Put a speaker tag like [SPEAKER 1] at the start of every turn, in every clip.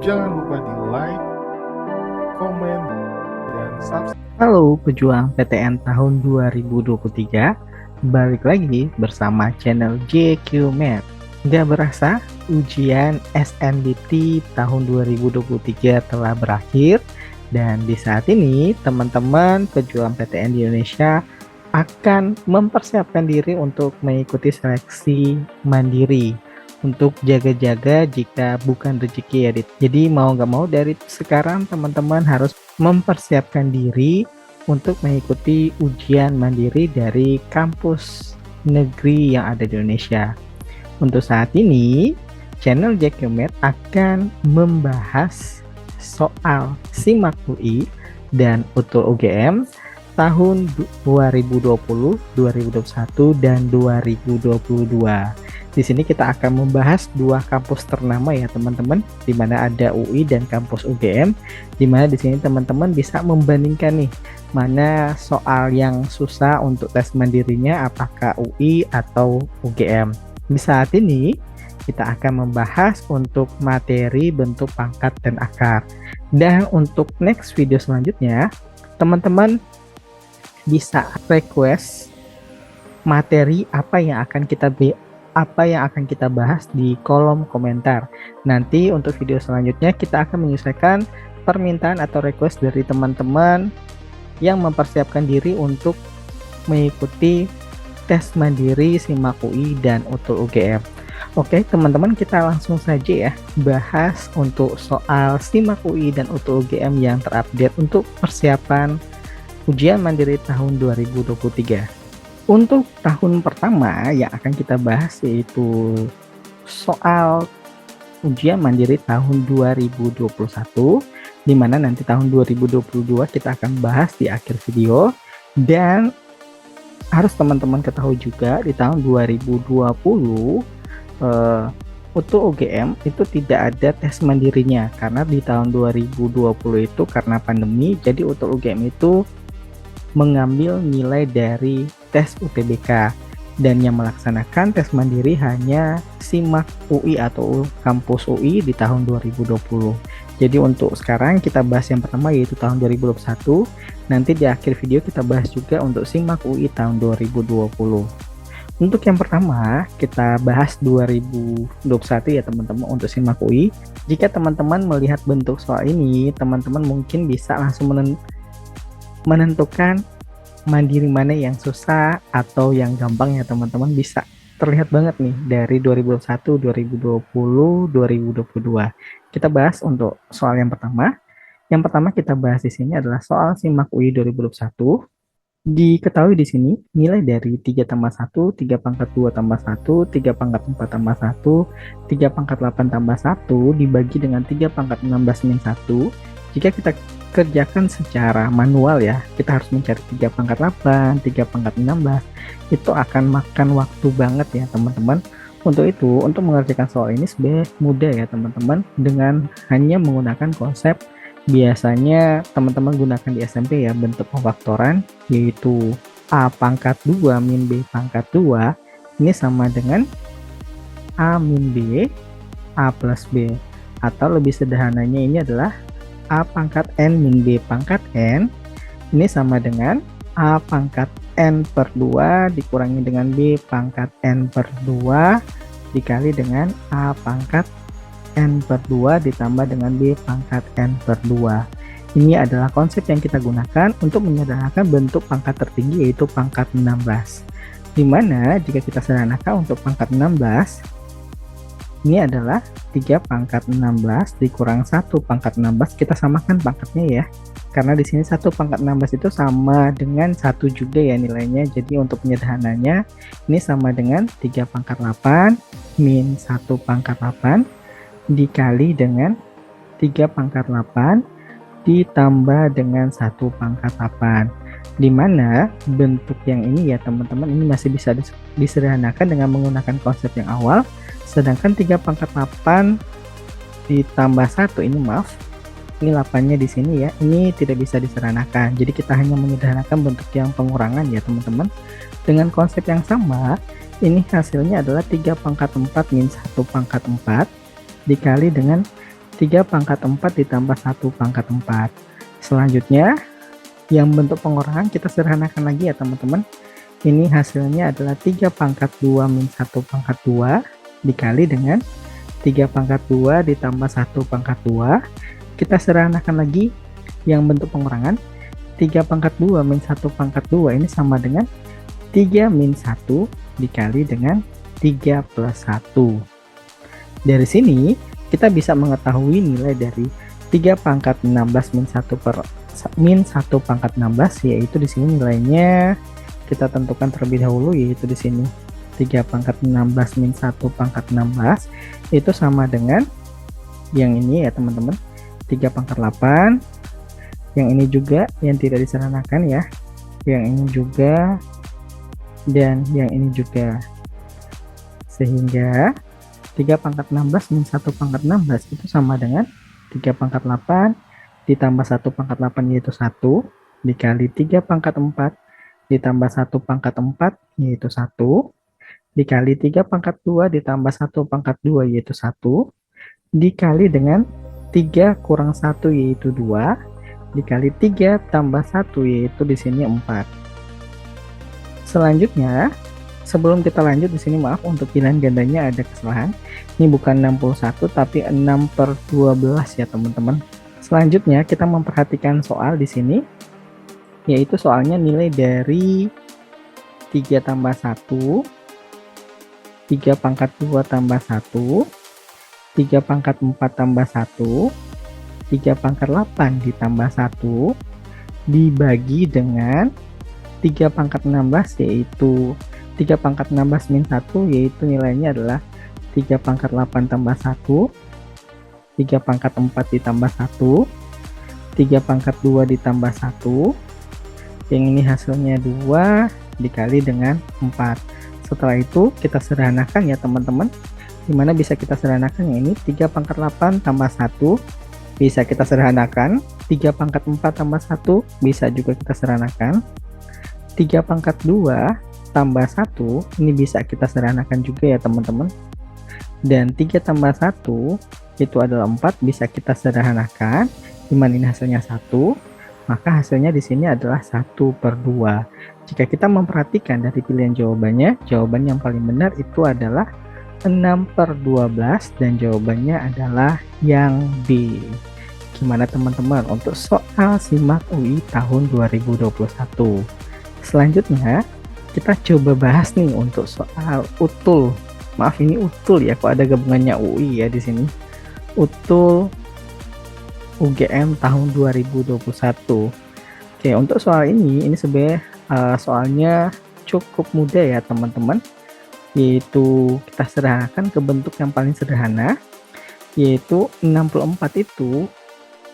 [SPEAKER 1] Jangan lupa di like, komen, dan subscribe.
[SPEAKER 2] Halo pejuang PTN tahun 2023, balik lagi bersama channel JQ Math. Gak berasa ujian SNBT tahun 2023 telah berakhir, dan di saat ini teman-teman pejuang PTN di Indonesia akan mempersiapkan diri untuk mengikuti seleksi mandiri untuk jaga-jaga jika bukan rezeki ya. Jadi mau nggak mau dari sekarang teman-teman harus mempersiapkan diri untuk mengikuti ujian mandiri dari kampus negeri yang ada di Indonesia. Untuk saat ini, channel JQMed akan membahas soal SIMAK UI dan UTUL UGM tahun 2020, 2021, dan 2022. Di sini kita akan membahas dua kampus ternama ya teman-teman, di mana ada UI dan kampus UGM, di mana di sini teman-teman bisa membandingkan nih mana soal yang susah untuk tes mandirinya, apakah UI atau UGM. Di saat ini kita akan membahas untuk materi, bentuk, pangkat, dan akar. Dan untuk next video selanjutnya, teman-teman bisa request materi apa yang akan kita bahas di kolom komentar. Nanti untuk video selanjutnya kita akan menyesuaikan permintaan atau request dari teman-teman yang mempersiapkan diri untuk mengikuti tes mandiri SIMAK UI dan UTUL UGM. Oke teman-teman, kita langsung saja ya bahas untuk soal SIMAK UI dan UTUL UGM yang terupdate untuk persiapan ujian mandiri tahun 2023. Untuk tahun pertama yang akan kita bahas yaitu soal ujian mandiri tahun 2021, di mana nanti tahun 2022 kita akan bahas di akhir video. Dan harus teman-teman ketahui juga di tahun 2020 UTUL UGM itu tidak ada tes mandirinya, karena di tahun 2020 itu karena pandemi, jadi UTUL UGM itu mengambil nilai dari tes UTBK, dan yang melaksanakan tes mandiri hanya SIMAK UI atau kampus UI di tahun 2020. Jadi untuk sekarang kita bahas yang pertama yaitu tahun 2021, nanti di akhir video kita bahas juga untuk SIMAK UI tahun 2020. Untuk yang pertama kita bahas 2021 ya teman-teman untuk SIMAK UI. Jika teman-teman melihat bentuk soal ini, teman-teman mungkin bisa langsung menentukan mandiri mana yang susah atau yang gampang ya teman-teman. Bisa terlihat banget nih dari 2021, 2020, 2022. Kita bahas untuk soal yang pertama. Yang pertama kita bahas di sini adalah soal SIMAK UI 2021. Diketahui di sini nilai dari 3 tambah 1, 3 pangkat 2 tambah 1, 3 pangkat 4 tambah 1, 3 pangkat 8 tambah 1 dibagi dengan 3 pangkat 16 min 1. Jika kita kerjakan secara manual ya, kita harus mencari 3 pangkat 8, 3 pangkat 16, itu akan makan waktu banget ya teman-teman. Untuk itu, untuk mengerjakan soal ini sebenarnya mudah ya teman-teman, dengan hanya menggunakan konsep biasanya teman-teman gunakan di SMP ya, bentuk pemfaktoran, yaitu A pangkat 2 min B pangkat 2 ini sama dengan A min B A plus B, atau lebih sederhananya ini adalah A pangkat N min B pangkat N ini sama dengan A pangkat N per 2 dikurangi dengan B pangkat N per 2 dikali dengan A pangkat N per 2 ditambah dengan B pangkat N per 2. Ini adalah konsep yang kita gunakan untuk menyederhanakan bentuk pangkat tertinggi yaitu pangkat 16. Dimana jika kita sederhanakan untuk pangkat 16, ini adalah 3 pangkat 16 dikurang 1 pangkat 16, kita samakan pangkatnya ya. Karena di sini 1 pangkat 16 itu sama dengan 1 juga ya nilainya. Jadi untuk penyederhananya ini sama dengan 3 pangkat 8 min 1 pangkat 8 dikali dengan 3 pangkat 8 ditambah dengan 1 pangkat 8. Dimana bentuk yang ini ya teman-teman, ini masih bisa disederhanakan dengan menggunakan konsep yang awal. Sedangkan 3 pangkat 8 ditambah 1 ini ini 8-nya di sini ya, ini tidak bisa disederhanakan. Jadi kita hanya menyederhanakan bentuk yang pengurangan ya teman-teman. Dengan konsep yang sama, ini hasilnya adalah 3 pangkat 4 min 1 pangkat 4 dikali dengan 3 pangkat 4 ditambah 1 pangkat 4. Selanjutnya, yang bentuk pengurangan kita sederhanakan lagi ya teman-teman. Ini hasilnya adalah 3 pangkat 2 min 1 pangkat 2 dikali dengan 3 pangkat 2 ditambah 1 pangkat 2. Kita sederhanakan lagi yang bentuk pengurangan. 3 pangkat 2 min 1 pangkat 2 ini sama dengan 3 min 1 dikali dengan 3 plus 1. Dari sini kita bisa mengetahui nilai dari 3 pangkat 16 min 1 pangkat 16, yaitu di sini nilainya kita tentukan terlebih dahulu, yaitu di sini 3 pangkat 16 min 1 pangkat 16 itu sama dengan yang ini ya teman-teman, 3 pangkat 8. Yang ini juga yang tidak disederhanakan ya, yang ini juga, dan yang ini juga, sehingga 3 pangkat 16 min 1 pangkat 16 itu sama dengan 3 pangkat 8 ditambah 1 pangkat 8 yaitu 1 dikali 3 pangkat 4 ditambah 1 pangkat 4 yaitu 1 dikali 3 pangkat 2 ditambah 1 pangkat 2 yaitu 1 dikali dengan 3 kurang 1 yaitu 2 dikali 3 tambah 1 yaitu di sini 4. Selanjutnya, sebelum kita lanjut, di sini maaf untuk pilihan gandanya ada kesalahan. Ini bukan 61 tapi 6/12 ya teman-teman. Selanjutnya kita memperhatikan soal di sini, yaitu soalnya nilai dari 3 tambah 1, 3 pangkat 2 tambah 1, 3 pangkat 4 tambah 1, 3 pangkat 8 ditambah 1 dibagi dengan 3 pangkat 16, yaitu 3 pangkat 16 min 1, yaitu nilainya adalah 3 pangkat 8 tambah 1, 3 pangkat 4 ditambah 1, 3 pangkat 2 ditambah 1, yang ini hasilnya 2 dikali dengan 4. Setelah itu kita sederhanakan ya teman-teman. Dimana bisa kita sederhanakan, yang ini 3 pangkat 8 tambah 1 bisa kita sederhanakan, 3 pangkat 4 tambah 1 bisa juga kita sederhanakan, 3 pangkat 2 tambah 1 ini bisa kita sederhanakan juga ya teman-teman, dan 3 tambah 1 itu adalah 4 bisa kita sederhanakan, dimana ini hasilnya 1, maka hasilnya di sini adalah 1/2. Jika kita memperhatikan dari pilihan jawabannya, jawaban yang paling benar itu adalah 6/12 dan jawabannya adalah yang B. Gimana teman-teman untuk soal SIMAK UI tahun 2021? Selanjutnya kita coba bahas nih untuk soal utul. Maaf, ini utul ya, kok ada gabungannya UI ya di sini. Utul UGM tahun 2021. Oke, untuk soal ini sebenarnya soalnya cukup mudah ya teman-teman. Yaitu kita sederhanakan ke bentuk yang paling sederhana, yaitu 64 itu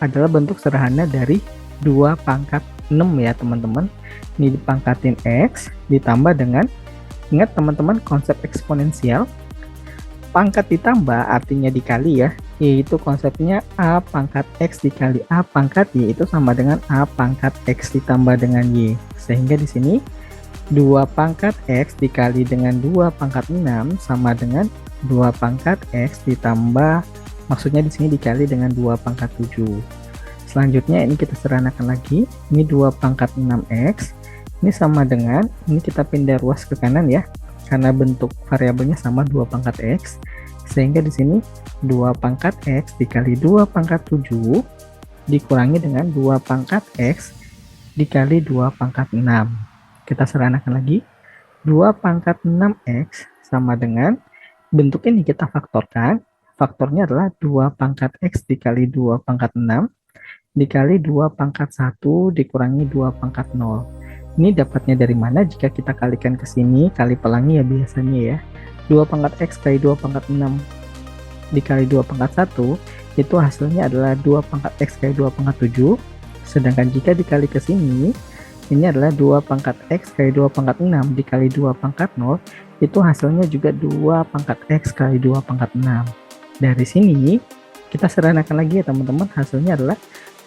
[SPEAKER 2] adalah bentuk sederhana dari 2 pangkat 6 ya teman-teman. Ini dipangkatin X ditambah dengan, ingat teman-teman konsep eksponensial, pangkat ditambah artinya dikali ya, yaitu konsepnya A pangkat X dikali A pangkat Y itu sama dengan A pangkat X ditambah dengan Y, sehingga di sini 2 pangkat X dikali dengan 2 pangkat 6 sama dengan 2 pangkat X ditambah, maksudnya di sini dikali dengan 2 pangkat 7. Selanjutnya ini kita sederhanakan lagi, ini 2 pangkat 6X, ini sama dengan, ini kita pindah ruas ke kanan ya, karena bentuk variabelnya sama 2 pangkat X, sehingga di sini 2 pangkat X dikali 2 pangkat 7 dikurangi dengan 2 pangkat X dikali 2 pangkat 6. Kita sederhanakan lagi, 2 pangkat 6X sama dengan, bentuk ini kita faktorkan, faktornya adalah 2 pangkat X dikali 2 pangkat 6 dikali 2 pangkat 1 dikurangi 2 pangkat 0. Ini dapatnya dari mana? Jika kita kalikan ke sini, kali pelangi ya biasanya ya. 2 pangkat X kali 2 pangkat 6 dikali 2 pangkat 1, itu hasilnya adalah 2 pangkat X kali 2 pangkat 7. Sedangkan jika dikali ke sini, ini adalah 2 pangkat X kali 2 pangkat 6 dikali 2 pangkat 0, itu hasilnya juga 2 pangkat X kali 2 pangkat 6. Dari sini, kita sederhanakan lagi ya teman-teman, hasilnya adalah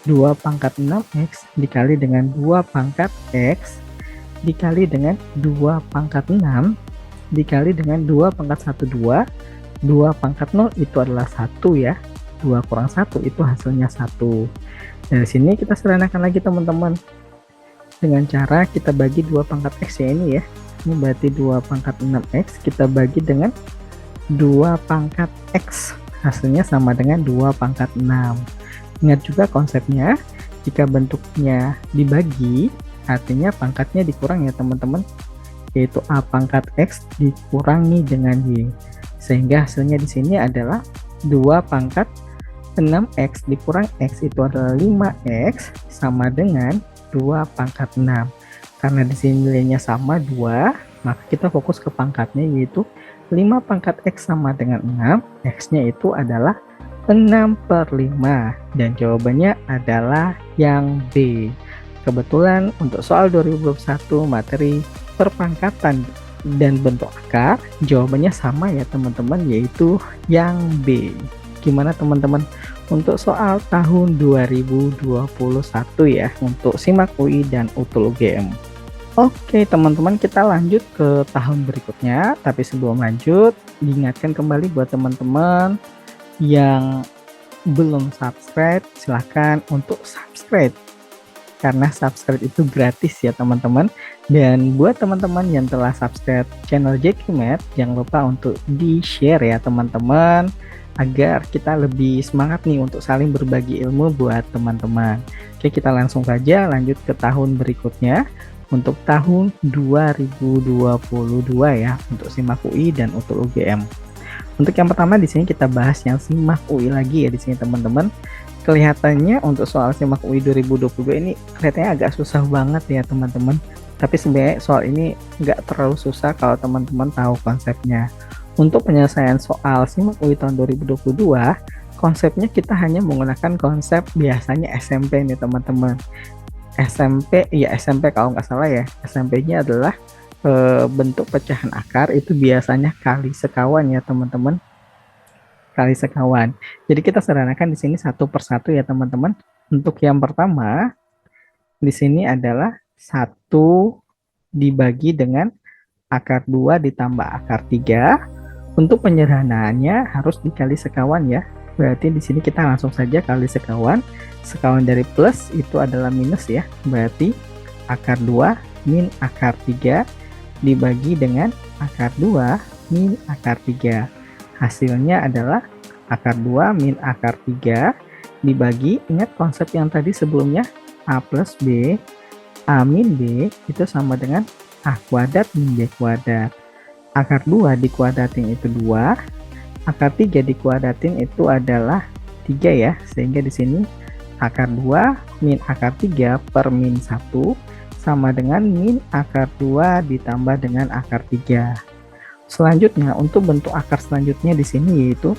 [SPEAKER 2] 2 pangkat 6X dikali dengan 2 pangkat X dikali dengan 2 pangkat 6 dikali dengan 2 pangkat 1, 2 pangkat 0 itu adalah 1 ya. 2 kurang 1 itu hasilnya 1. Dari sini kita sederhanakan lagi teman-teman. Dengan cara kita bagi 2 pangkat X ya ini ya. Ini berarti 2 pangkat 6X kita bagi dengan 2 pangkat X. Hasilnya sama dengan 2 pangkat 6. Ingat juga konsepnya, jika bentuknya dibagi, artinya pangkatnya dikurang ya teman-teman. Yaitu A pangkat X dikurangi dengan Y. Sehingga hasilnya di sini adalah 2 pangkat 6X dikurang X itu adalah 5X sama dengan 2 pangkat 6. Karena di sini nilainya sama 2, maka kita fokus ke pangkatnya yaitu 5 pangkat X sama dengan 6, X-nya itu adalah 6/5. Dan jawabannya adalah yang B. Kebetulan untuk soal 2021 materi perpangkatan dan bentuk akar, jawabannya sama ya teman-teman, yaitu yang B. Gimana teman-teman untuk soal tahun 2021 ya untuk SIMAK UI dan UTUL UGM? Oke teman-teman, kita lanjut ke tahun berikutnya. Tapi sebelum lanjut, diingatkan kembali buat teman-teman yang belum subscribe, silahkan untuk subscribe karena subscribe itu gratis ya teman-teman. Dan buat teman-teman yang telah subscribe channel JQMath, jangan lupa untuk di share ya teman-teman, agar kita lebih semangat nih untuk saling berbagi ilmu buat teman-teman. Oke, kita langsung saja lanjut ke tahun berikutnya untuk tahun 2022 ya untuk SIMAK UI dan UTUL UGM. Untuk yang pertama di sini kita bahas yang SIMAK UI lagi ya di sini teman-teman. Kelihatannya untuk soal SIMAK UI 2022 ini kelihatannya agak susah banget ya teman-teman. Tapi sebenarnya soal ini nggak terlalu susah kalau teman-teman tahu konsepnya. Untuk penyelesaian soal SIMAK UI tahun 2022, konsepnya kita hanya menggunakan konsep biasanya SMP nih teman-teman. SMP kalau nggak salah ya, SMP-nya adalah bentuk pecahan akar itu biasanya kali sekawan ya teman-teman, kali sekawan. Jadi kita sederhanakan di sini satu persatu ya teman-teman. Untuk yang pertama di sini adalah 1 dibagi dengan akar 2 ditambah akar 3. Untuk penyederhanaannya harus dikali sekawan ya. Berarti di sini kita langsung saja kali sekawan. Sekawan dari plus itu adalah minus ya. Berarti akar 2 min akar 3 dibagi dengan akar 2 min akar 3. Hasilnya adalah akar 2 min akar 3 dibagi, ingat konsep yang tadi sebelumnya, A plus B, A min B itu sama dengan A kuadrat min B kuadrat. Akar 2 dikuadratin itu 2, akar 3 dikuadratin itu adalah 3 ya, sehingga di sini akar 2 min akar 3 per min 1 sama dengan min akar 2 ditambah dengan akar 3. Selanjutnya untuk bentuk akar selanjutnya di sini yaitu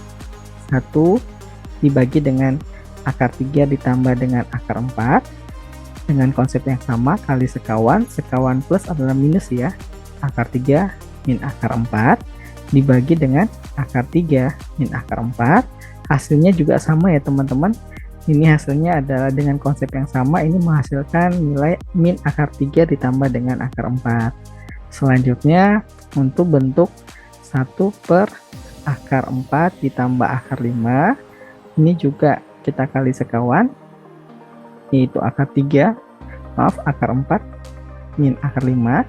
[SPEAKER 2] 1 dibagi dengan akar 3 ditambah dengan akar 4 dengan konsep yang sama, kali sekawan. Sekawan plus adalah minus ya, akar 3 min akar 4 dibagi dengan akar 3 min akar 4. Hasilnya juga sama ya teman-teman. Ini hasilnya adalah dengan konsep yang sama, ini menghasilkan nilai min akar 3 ditambah dengan akar 4. Selanjutnya untuk bentuk 1 per akar 4 ditambah akar 5, ini juga kita kali sekawan, yaitu akar 4 min akar 5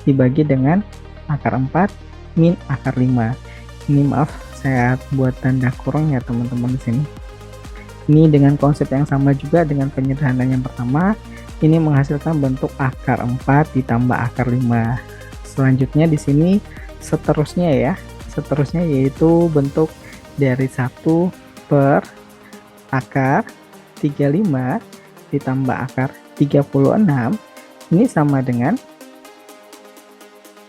[SPEAKER 2] dibagi dengan akar 4 min akar 5. Ini maaf saya buat tanda kurang ya teman-teman di sini. Ini dengan konsep yang sama juga dengan penyederhanaan yang pertama, ini menghasilkan bentuk akar 4 ditambah akar 5. Selanjutnya di sini seterusnya ya, seterusnya yaitu bentuk dari 1 per akar 35 ditambah akar 36, ini sama dengan,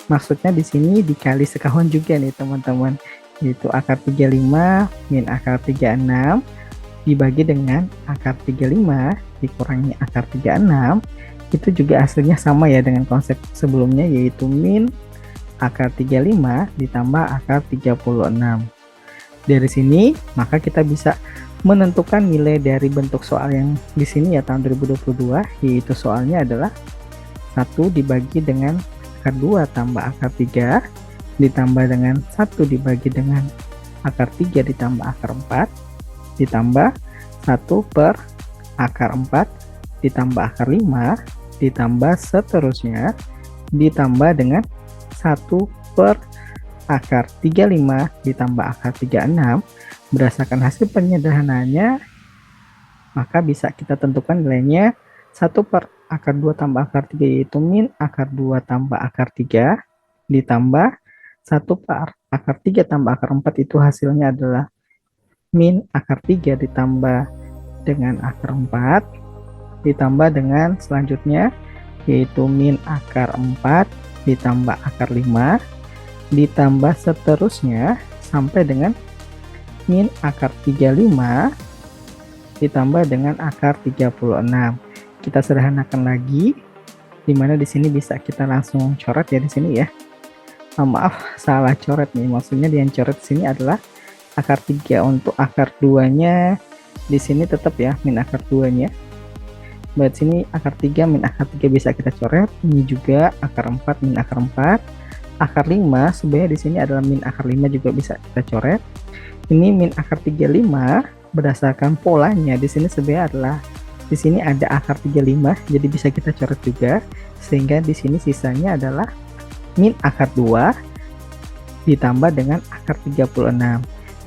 [SPEAKER 2] maksudnya di sini dikali sekawan juga nih teman-teman, yaitu akar 35 min akar 36 dibagi dengan akar 35 dikurangi akar 36, itu juga hasilnya sama ya dengan konsep sebelumnya, yaitu min akar 35 ditambah akar 36. Dari sini maka kita bisa menentukan nilai dari bentuk soal yang di sini ya tahun 2022, yaitu soalnya adalah 1 dibagi dengan akar 2 tambah akar 3 ditambah dengan 1 dibagi dengan akar 3 ditambah akar 4 ditambah 1 per akar 4 ditambah akar 5 ditambah seterusnya ditambah dengan 1 per akar 35 ditambah akar 36. Berdasarkan hasil penyederhanaannya, maka bisa kita tentukan nilainya 1 per akar 2 tambah akar 3 yaitu min akar 2 tambah akar 3 ditambah 1 per akar 3 tambah akar 4 itu hasilnya adalah min akar 3 ditambah dengan akar 4 ditambah dengan selanjutnya yaitu min akar 4 ditambah akar 5 ditambah seterusnya sampai dengan min akar 35 ditambah dengan akar 36. Kita sederhanakan lagi, dimana di sini bisa kita langsung coret ya di sini ya. Maaf, salah coret nih. Maksudnya yang coret di sini adalah akar 3. Untuk akar 2-nya di sini tetap ya min akar 2-nya. Buat sini akar 3 min akar 3 bisa kita coret. Ini juga akar 4 min akar 4. Akar 5 sebenarnya di sini adalah min akar 5 juga bisa kita coret. Ini min akar 35 berdasarkan polanya di sini sebenarnya adalah di sini ada akar 35 jadi bisa kita coret juga, sehingga di sini sisanya adalah min akar 2 ditambah dengan akar 36,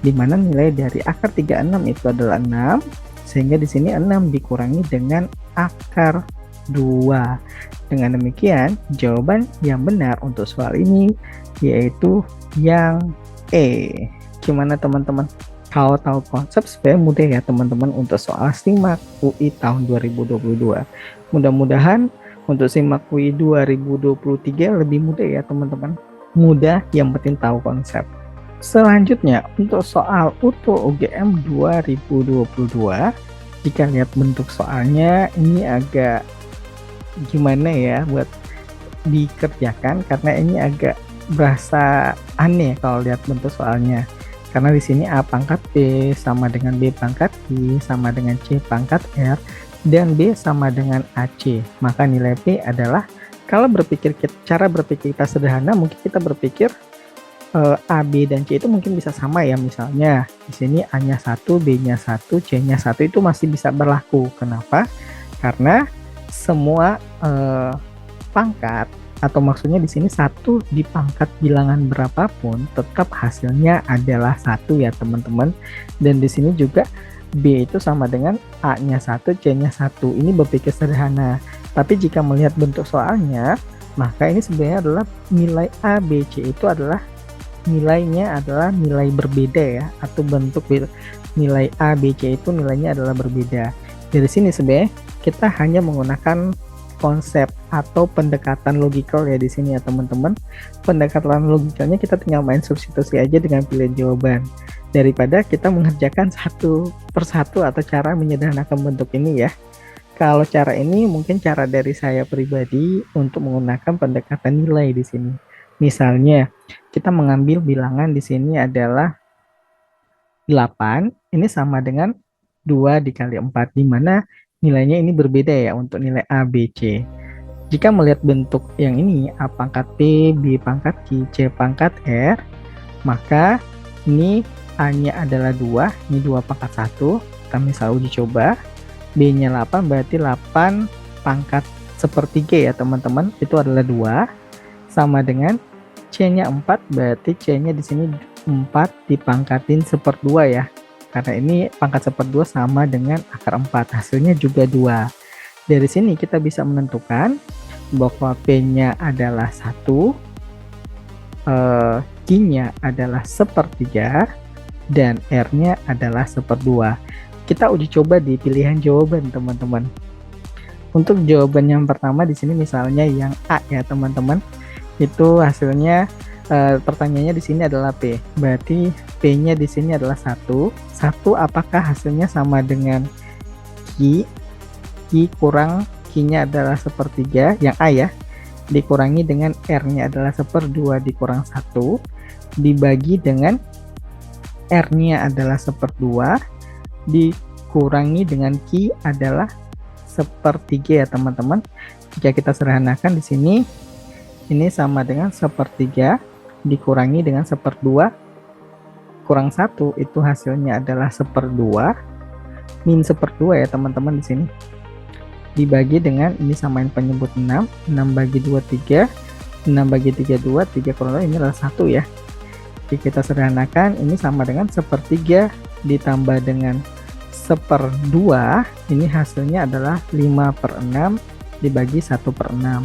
[SPEAKER 2] dimana nilai dari akar 36 itu adalah 6, sehingga di sini 6 dikurangi dengan akar 2. Dengan demikian jawaban yang benar untuk soal ini yaitu yang E. Gimana teman-teman? Kalau tahu konsep supaya mudah ya teman-teman untuk soal SIMAK UI tahun 2022. Mudah-mudahan untuk SIMAK UI 2023 lebih mudah ya teman-teman. Mudah, yang penting tahu konsep. Selanjutnya untuk soal UTO UGM 2022, jika lihat bentuk soalnya ini agak gimana ya buat dikerjakan, karena ini agak berasa aneh kalau lihat bentuk soalnya. Karena di sini A pangkat B sama dengan B pangkat I sama dengan C pangkat R dan B sama dengan AC. Maka nilai P adalah, kalau cara berpikir kita sederhana, mungkin kita berpikir A, B dan C itu mungkin bisa sama ya. Misalnya di sini A-nya 1, B-nya 1, C-nya 1 itu masih bisa berlaku. Kenapa? Karena semua pangkat, atau maksudnya di sini 1 di pangkat bilangan berapapun tetap hasilnya adalah 1 ya teman-teman. Dan di sini juga B itu sama dengan A-nya 1, C-nya 1. Ini berpikir sederhana. Tapi jika melihat bentuk soalnya, maka ini sebenarnya adalah nilai A, B, C itu adalah nilainya adalah nilai berbeda ya, atau bentuk nilai A, B, C itu nilainya adalah berbeda. Dari sini sebenarnya kita hanya menggunakan konsep atau pendekatan logikal ya di sini ya teman-teman. Pendekatan logikalnya kita tinggal main substitusi aja dengan pilihan jawaban, daripada kita mengerjakan satu persatu atau cara menyederhanakan bentuk ini ya. Kalau cara ini mungkin cara dari saya pribadi untuk menggunakan pendekatan nilai di sini. Misalnya kita mengambil bilangan di sini adalah 8, ini sama dengan 2 dikali 4, di mana nilainya ini berbeda ya untuk nilai A, B, C. Jika melihat bentuk yang ini A pangkat P, B pangkat Q, C pangkat R, maka ini A-nya adalah 2, ini 2 pangkat 1, kita misal uji coba. B-nya 8, berarti 8 pangkat sepertiga ya teman-teman, itu adalah 2, sama dengan C-nya 4, berarti C-nya di sini 4 dipangkatin 1/2 ya. Karena ini pangkat 1/2 sama dengan akar 4, hasilnya juga 2. Dari sini kita bisa menentukan bahwa P-nya adalah 1, Q-nya adalah 1/3, dan R-nya adalah 1/2. Kita uji coba di pilihan jawaban teman-teman. Untuk jawaban yang pertama di sini misalnya yang A ya teman-teman, itu hasilnya pertanyaannya di sini adalah P, berarti P-nya di sini adalah 1. Apakah hasilnya sama dengan Q? Q kurang Q-nya adalah 1/3, yang A ya, dikurangi dengan R-nya adalah 1/2 dikurang 1, dibagi dengan R-nya adalah 1/2, dikurangi dengan Q adalah 1/3 ya teman-teman. Jika kita sederhanakan di sini, ini sama dengan 1/3 dikurangi dengan 1/2 kurang 1 itu hasilnya adalah 1/2, min 1/2 ya teman-teman di sini. Dibagi dengan ini samain penyebut 6, 6 bagi 2 3, 6 bagi 3 2, 3 kurang 2 ini adalah 1 ya. Jika kita sederhanakan ini sama dengan 1/3 ditambah dengan 1/2, ini hasilnya adalah 5/6 dibagi 1/6.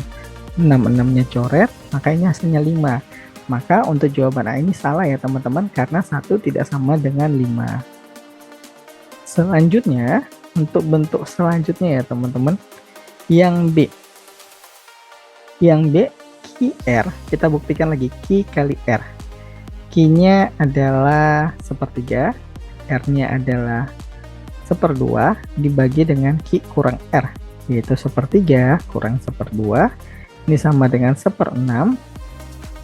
[SPEAKER 2] 6 nya coret, maka ini hasilnya 5. Maka untuk jawaban A ini salah ya teman-teman, karena 1 tidak sama dengan 5. Selanjutnya, untuk bentuk selanjutnya ya teman-teman, yang B. Yang B, Ki R, kita buktikan lagi Ki kali R. Ki-nya adalah 1/3, R-nya adalah 1/2 dibagi dengan Ki kurang R, yaitu 1/3 kurang 1/2, ini sama dengan 1/6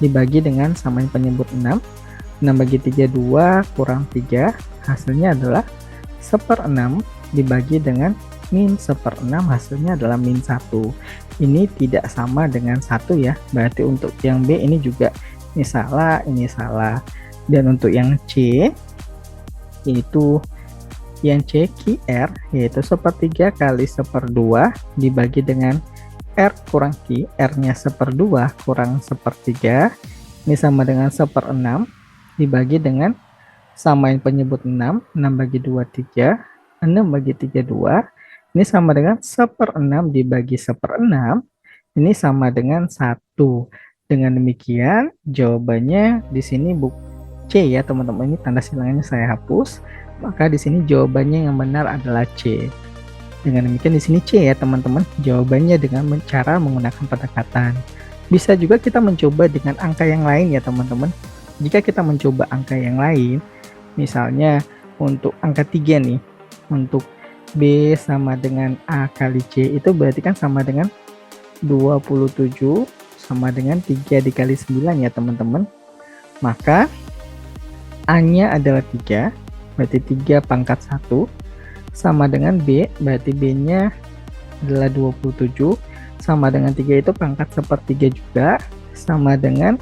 [SPEAKER 2] dibagi dengan samain penyebut 6, 6 bagi 3 2 kurang 3, hasilnya adalah 1/6 dibagi dengan min 1/6, hasilnya adalah min 1. Ini tidak sama dengan 1 ya, berarti untuk yang B ini juga ini salah, ini salah. Dan untuk yang C, yaitu yang C Ki R, yaitu 1/3 kali 1/2 dibagi dengan R kurang Ki, R-nya 1/2 kurang 1/3, ini sama dengan 1/6 dibagi dengan samain penyebut 6, 6 bagi 2 3, 6 bagi 3 2, ini sama dengan 1/6 dibagi 1/6, ini sama dengan 1. Dengan demikian jawabannya di sini C ya teman-teman, ini tanda silangannya saya hapus, maka di sini jawabannya yang benar adalah C. Dengan demikian di sini C ya teman-teman, jawabannya dengan cara menggunakan pendekatan. Bisa juga kita mencoba dengan angka yang lain ya teman-teman. Jika kita mencoba angka yang lain, misalnya untuk angka 3 nih, untuk B sama dengan A kali C, itu berarti kan sama dengan 27 sama dengan 3 dikali 9 ya teman-teman. Maka A-nya adalah 3, berarti 3 pangkat 1, sama dengan B, berarti B-nya adalah 27, sama dengan 3 itu pangkat 1/3 juga, sama dengan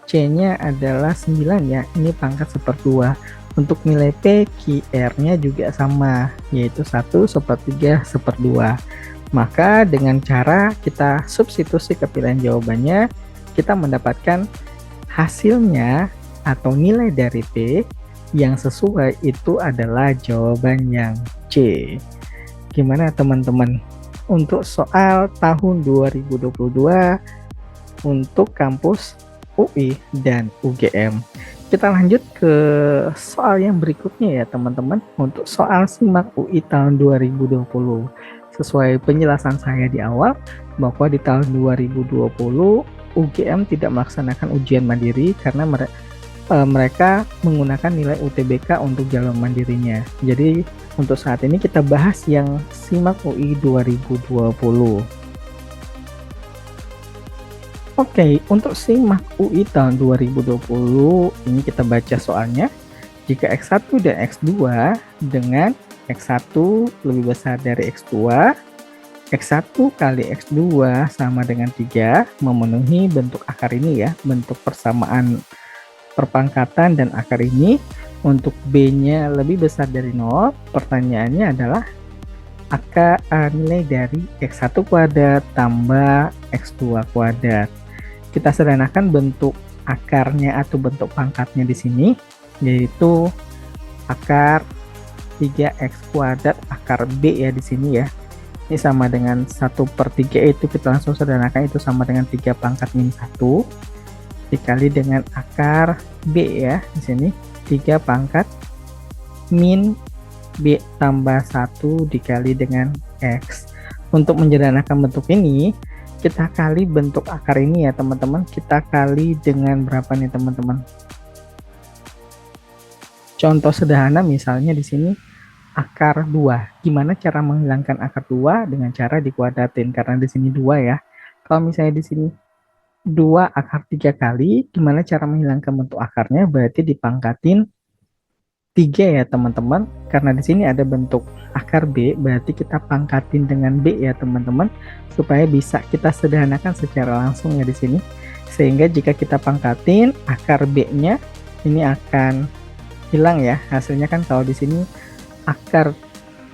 [SPEAKER 2] C-nya adalah 9 ya, ini pangkat 1/2. Untuk nilai P, Q, R-nya juga sama, yaitu 1/3, 1/2. Maka dengan cara kita substitusi ke pilihan jawabannya, kita mendapatkan hasilnya atau nilai dari P yang sesuai itu adalah jawaban yang C. Gimana teman-teman? Untuk soal tahun 2022 untuk kampus UI dan UGM. Kita lanjut ke soal yang berikutnya ya teman-teman. Untuk soal SIMAK UI tahun 2020. Sesuai penjelasan saya di awal, bahwa di tahun 2020 UGM tidak melaksanakan ujian mandiri karena mereka menggunakan nilai UTBK untuk jalur mandirinya. Jadi untuk saat ini kita bahas yang SIMAK UI 2020. Oke, untuk SIMAK UI tahun 2020 ini kita baca soalnya. Jika X1 dan X2 dengan X1 lebih besar dari X2, X1 kali X2 sama dengan 3, memenuhi bentuk akar ini ya, bentuk persamaan perpangkatan dan akar ini. Untuk B-nya lebih besar dari 0, pertanyaannya adalah akar nilai dari X1 kuadrat tambah X2 kuadrat. Kita sederhanakan bentuk akarnya atau bentuk pangkatnya di sini, yaitu akar 3x kuadrat akar B ya di sini ya. Ini sama dengan 1/3, itu kita langsung sederhanakan, itu sama dengan 3 pangkat min 1 dikali dengan akar B ya di sini, 3 pangkat min B tambah 1 dikali dengan X. Untuk menyederhanakan bentuk ini, kita kali bentuk akar ini ya teman-teman, kita kali dengan berapa nih teman-teman? Contoh sederhana misalnya di sini akar 2. Gimana cara menghilangkan akar 2? Dengan cara dikuadratin, karena di sini 2 ya. Kalau misalnya di sini 2 akar 3 kali, gimana cara menghilangkan bentuk akarnya? Berarti dipangkatin 3 ya teman-teman. Karena di sini ada bentuk akar B, berarti kita pangkatin dengan B ya teman-teman, supaya bisa kita sederhanakan secara langsung ya di sini. Sehingga jika kita pangkatin akar B-nya ini akan hilang ya. Hasilnya kan kalau di sini akar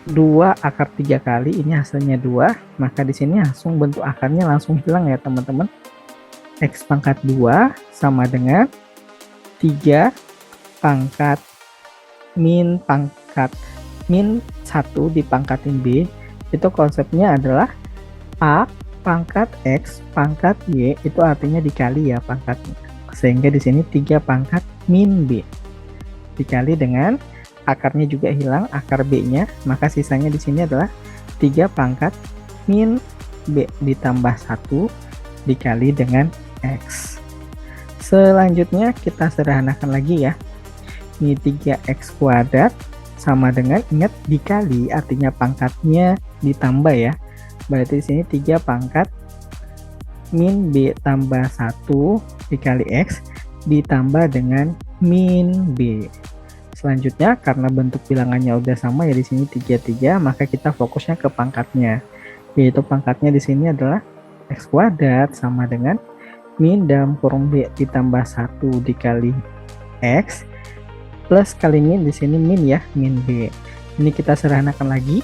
[SPEAKER 2] 2 akar 3 kali, ini hasilnya 2, maka di sini langsung bentuk akarnya langsung hilang ya teman-teman. X pangkat 2 sama dengan 3 pangkat min 1 dipangkatin B. Itu konsepnya adalah A pangkat X pangkat Y, itu artinya dikali ya pangkatnya. Sehingga di sini 3 pangkat min B dikali dengan akarnya juga hilang, akar B-nya, maka sisanya di sini adalah 3 pangkat min B ditambah 1 dikali dengan X. Selanjutnya kita sederhanakan lagi ya. Ini 3X kuadrat sama dengan, ingat dikali artinya pangkatnya ditambah ya. Berarti di sini 3 pangkat min B tambah 1 dikali X ditambah dengan min B. Selanjutnya karena bentuk bilangannya udah sama ya, di sini 3 maka kita fokusnya ke pangkatnya. Yaitu pangkatnya di sini adalah X kuadrat sama dengan min dalam kurung B ditambah 1 dikali X plus kali min, di sini min ya, min B. Ini kita sederhanakan lagi.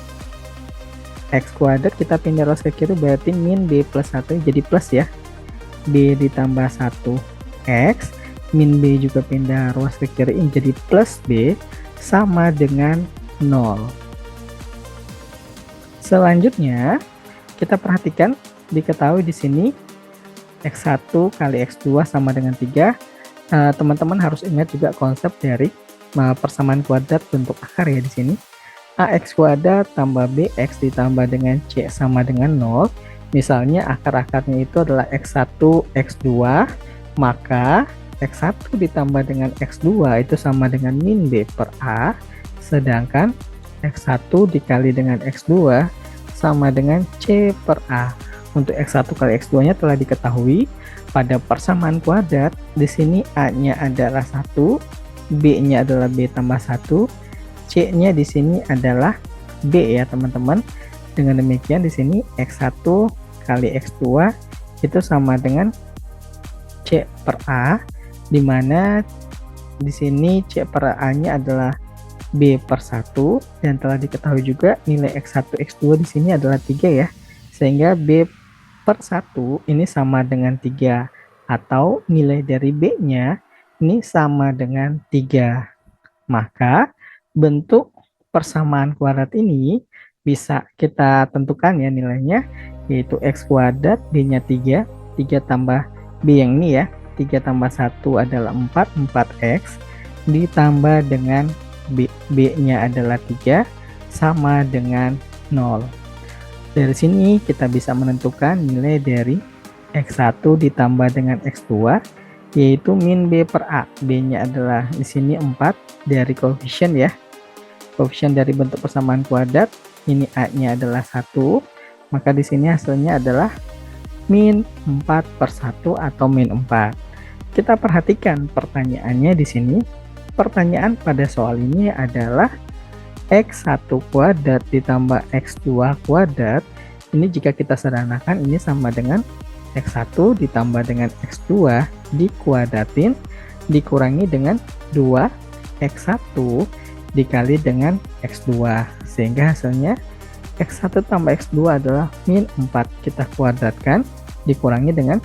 [SPEAKER 2] X kuadrat kita pindah ruas ke kiri, berarti min B plus 1 jadi plus ya. B ditambah 1 X min B juga pindah ruas ke kiri jadi plus B sama dengan 0. Selanjutnya kita perhatikan, diketahui di sini X1 kali X2 sama dengan 3. Teman-teman harus ingat juga konsep dari persamaan kuadrat bentuk akar ya. Di sini AX kuadrat tambah BX ditambah dengan C sama dengan 0. Misalnya akar-akarnya itu adalah X1 X2, maka X1 ditambah dengan X2 itu sama dengan min B per A, sedangkan X1 dikali dengan X2 sama dengan C per A. Untuk X1 kali X2 nya telah diketahui pada persamaan kuadrat. Di sini A nya adalah 1, B nya adalah B tambah 1, C nya di sini adalah B ya teman-teman. Dengan demikian di sini X1 kali X2 itu sama dengan C per A, di mana di sini C per A-nya adalah B per 1, dan telah diketahui juga nilai X1 X2 di sini adalah 3 ya. Sehingga B per 1 ini sama dengan 3, atau nilai dari B-nya ini sama dengan 3. Maka bentuk persamaan kuadrat ini bisa kita tentukan ya nilainya, yaitu X kuadrat, B-nya 3, 3 tambah B yang ini ya, 3 tambah 1 adalah 4, 4X ditambah dengan B-nya adalah 3 sama dengan 0. Dari sini kita bisa menentukan nilai dari X1 ditambah dengan X2, yaitu min B per A. B-nya adalah di sini 4 dari koefisien ya. Koefisien dari bentuk persamaan kuadrat, ini A-nya adalah 1, maka di sini hasilnya adalah min 4 per 1 atau min 4. Kita perhatikan pertanyaannya di sini. Pertanyaan pada soal ini adalah X1 kuadrat ditambah X2 kuadrat. Ini jika kita sederhanakan ini sama dengan X1 ditambah dengan X2 dikuadratin dikurangi dengan 2X1 dikali dengan X2, sehingga hasilnya X1 tambah X2 adalah min 4 kita kuadratkan dikurangi dengan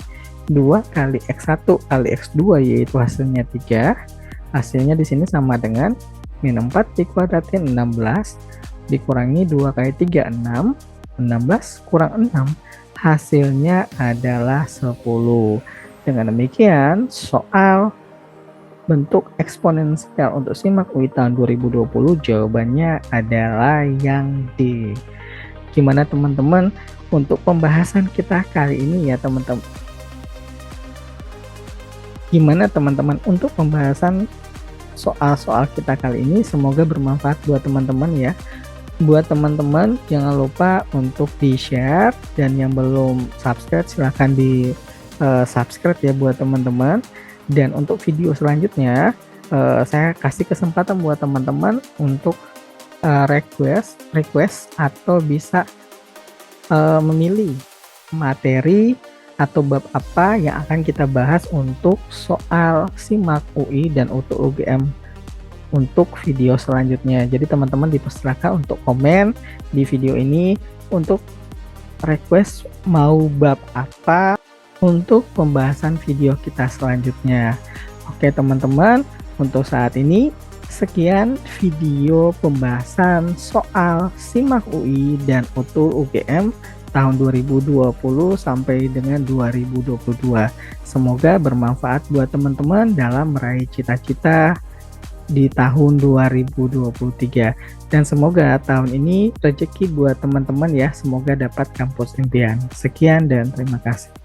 [SPEAKER 2] 2 kali X1 kali X2, yaitu hasilnya 3. Hasilnya di sini sama dengan min 4 dikuadratin 16 dikurangi 2 kali 3 6, 16 kurang 6 hasilnya adalah 10. Dengan demikian soal bentuk eksponensial untuk SIMAK UI tahun 2020 jawabannya adalah yang D. Gimana teman-teman untuk pembahasan kita kali ini ya teman-teman? Gimana teman-teman untuk pembahasan soal-soal kita kali ini? Semoga bermanfaat buat teman-teman ya. Buat teman-teman jangan lupa untuk di share, dan yang belum subscribe silahkan di subscribe ya buat teman-teman. Dan untuk video selanjutnya saya kasih kesempatan buat teman-teman untuk request atau bisa memilih materi atau bab apa yang akan kita bahas untuk soal SIMAK UI dan untuk UGM untuk video selanjutnya. Jadi teman-teman dipersilakan untuk komen di video ini untuk request mau bab apa untuk pembahasan video kita selanjutnya. Oke teman-teman, untuk saat ini sekian video pembahasan soal SIMAK UI dan UTUL UGM tahun 2020 sampai dengan 2022. Semoga bermanfaat buat teman-teman dalam meraih cita-cita di tahun 2023. Dan semoga tahun ini rezeki buat teman-teman ya, semoga dapat kampus impian. Sekian dan terima kasih.